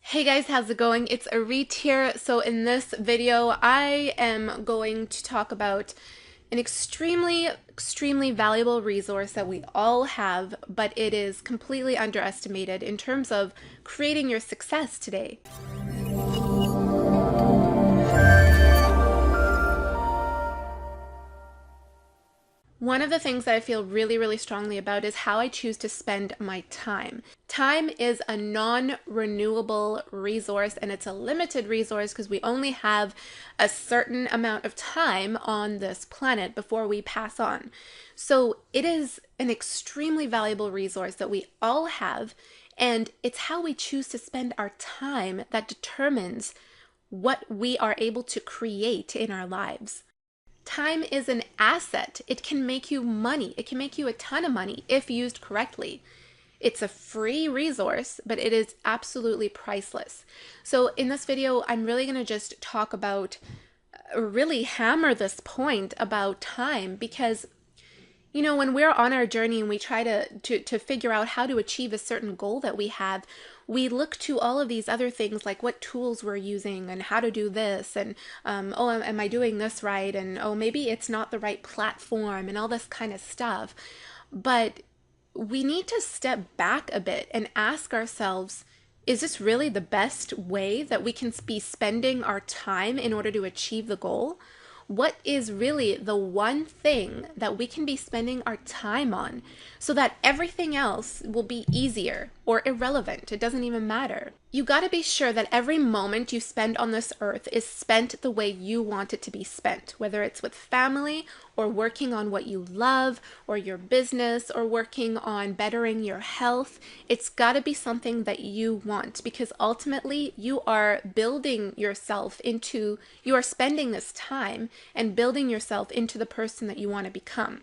Hey guys, how's it going? It's Arit here. So in this video, I am going to talk about an extremely valuable resource that we all have, but it is completely underestimated in terms of creating your success today. One of the things that I feel really strongly about is how I choose to spend my time. Time is a non-renewable resource, and it's a limited resource because we only have a certain amount of time on this planet before we pass on. So it is an extremely valuable resource that we all have, and it's how we choose to spend our time that determines what we are able to create in our lives. Time is an asset. It can make you money. It can make you a ton of money if used correctly. It's a free resource, but it is absolutely priceless. So in this video, I'm really going to just talk about, really hammer this point about time because when we're on our journey and we try to figure out how to achieve a certain goal that we have, we look to all of these other things like what tools we're using and how to do this and, oh, am I doing this right? And, oh, maybe it's not the right platform and all this kind of stuff. But we need to step back a bit and ask ourselves, is this really the best way that we can be spending our time in order to achieve the goal? What is really the one thing that we can be spending our time on so that everything else will be easier or irrelevant? It doesn't even matter. You got to be sure that every moment you spend on this earth is spent the way you want it to be spent, whether it's with family or working on what you love or your business or working on bettering your health. It's got to be something that you want because ultimately you are building yourself into, you are spending this time and building yourself into the person that you want to become.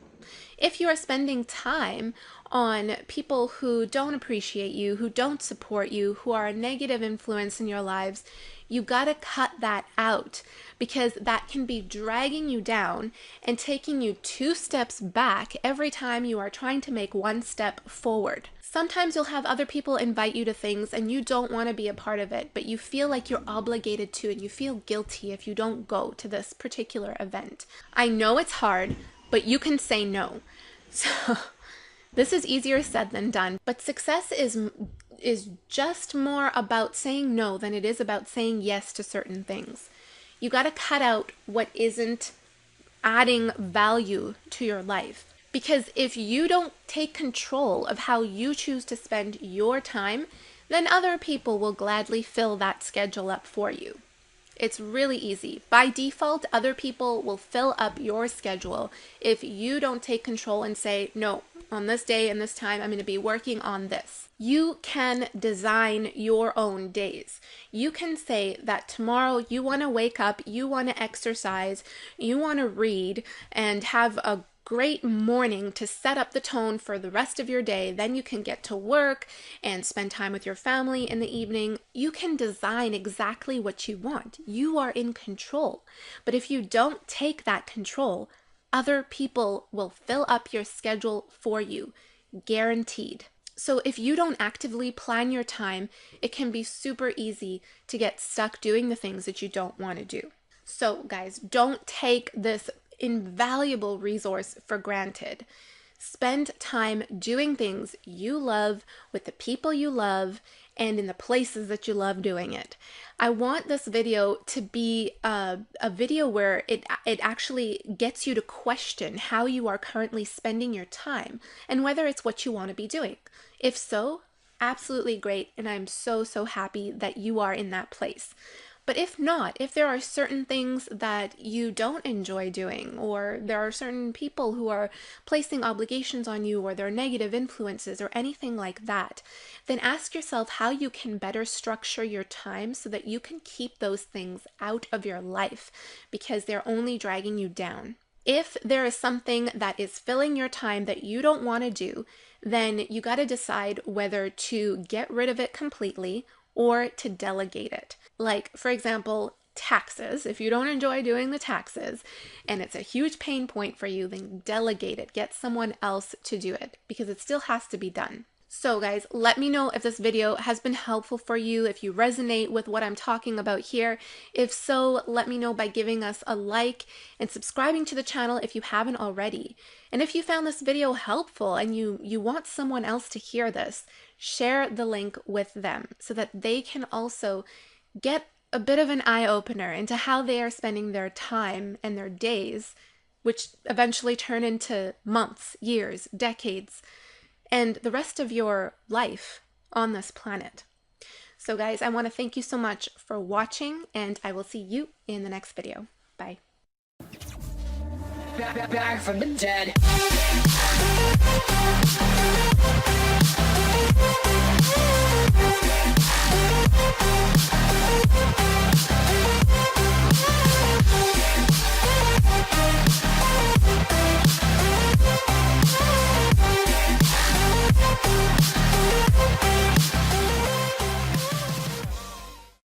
If you are spending time on people who don't appreciate you, who don't support you, who are a negative influence in your lives, you gotta cut that out because that can be dragging you down and taking you 2 steps back every time you are trying to make 1 step forward. Sometimes you'll have other people invite you to things and you don't want to be a part of it, but you feel like you're obligated to and you feel guilty if you don't go to this particular event. I know it's hard, but you can say no. So this is easier said than done, but success is just more about saying no than it is about saying yes to certain things. You got to cut out what isn't adding value to your life. Because if you don't take control of how you choose to spend your time, then other people will gladly fill that schedule up for you. It's really easy. By default, other people will fill up your schedule if you don't take control and say, no, on this day and this time, I'm going to be working on this. You can design your own days. You can say that tomorrow you want to wake up, you want to exercise, you want to read and have a great morning to set up the tone for the rest of your day. Then you can get to work and spend time with your family in the evening. You can design exactly what you want. You are in control. But if you don't take that control, other people will fill up your schedule for you, guaranteed. So if you don't actively plan your time, it can be super easy to get stuck doing the things that you don't want to do. So guys, don't take this invaluable resource for granted. Spend time doing things you love with the people you love and in the places that you love doing it. I want this video to be a video where it actually gets you to question how you are currently spending your time and whether it's what you want to be doing. If so, absolutely great, and I'm so happy that you are in that place. But if not, if there are certain things that you don't enjoy doing, or there are certain people who are placing obligations on you, or there are negative influences, or anything like that, then ask yourself how you can better structure your time so that you can keep those things out of your life, because they're only dragging you down. If there is something that is filling your time that you don't want to do, then you got to decide whether to get rid of it completely or to delegate it. Like, for example, taxes. If you don't enjoy doing the taxes and it's a huge pain point for you, then delegate it. Get someone else to do it because it still has to be done. So guys, let me know if this video has been helpful for you, if you resonate with what I'm talking about here. If so, let me know by giving us a like and subscribing to the channel if you haven't already. And if you found this video helpful and you want someone else to hear this, share the link with them so that they can also get a bit of an eye-opener into how they are spending their time and their days, which eventually turn into months, years, decades, and the rest of your life on this planet. So guys, I want to thank you so much for watching, and I will see you in the next video. Bye. Back from the dead.